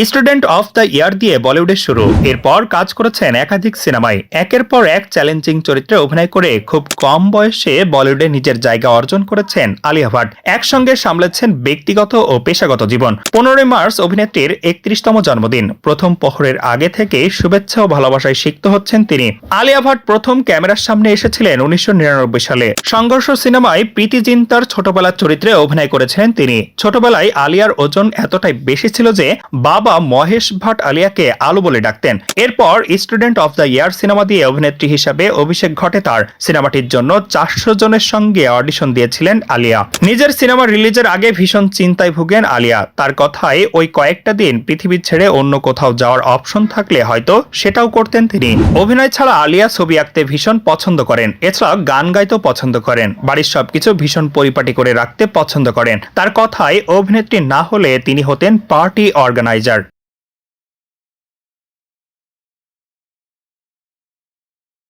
Student of the year দিয়ে বলিউডের শুরু। এরপর কাজ করেছেন একাধিক সিনেমায়। একের পর এক চ্যালেঞ্জিং চরিত্রে অভিনয় করে খুব কম বয়সে বলিউডে নিজের জায়গা অর্জন করেছেন আলিয়া ভাট। একসঙ্গে সামলেছেন ব্যক্তিগত ও পেশাগত জীবন। 15 মার্চ অভিনেত্রীর 31তম জন্মদিন। প্রথম প্রহরের আগে থেকে শুভেচ্ছা ও ভালোবাসায় সিক্ত হচ্ছেন তিনি। আলিয়া ভাট প্রথম ক্যামেরার সামনে এসেছিলেন 1999 সালে। সংঘর্ষ সিনেমায় প্রীতি জিন্তার ছোটবেলার চরিত্রে অভিনয় করেছেন তিনি। ছোটবেলায় আলিয়ার ওজন এতটাই বেশি ছিল যে বাবা মহেশ ভাট আলিয়াকে আলু বলে ডাকতেন। এরপর student of the year cinema দিয়ে অভিনেত্রী হিসাবে অভিষেক ঘটে তার। সিনেমাটির জন্য 400 জনের সঙ্গে অডিশন দিয়েছিলেন আলিয়া। নিজের সিনেমা রিলিজের আগে ভীষণ চিন্তায় ভুগেন আলিয়া। তার কথায় ওই কয়েকটা দিন পৃথিবী ছেড়ে অন্য কোথাও যাওয়ার অপশন থাকলে হয়তো সেটাও করতেন তিনি। অভিনয় ছাড়া আলিয়া ছবি আঁকতে ভীষণ পছন্দ করেন। এছাড়াও গান গাইতেও পছন্দ করেন। বাড়ির সবকিছু ভীষণ পরিপাটি করে রাখতে পছন্দ করেন। তার কথায় অভিনেত্রী না হলে তিনি হতেন পার্টি অর্গানাইজার।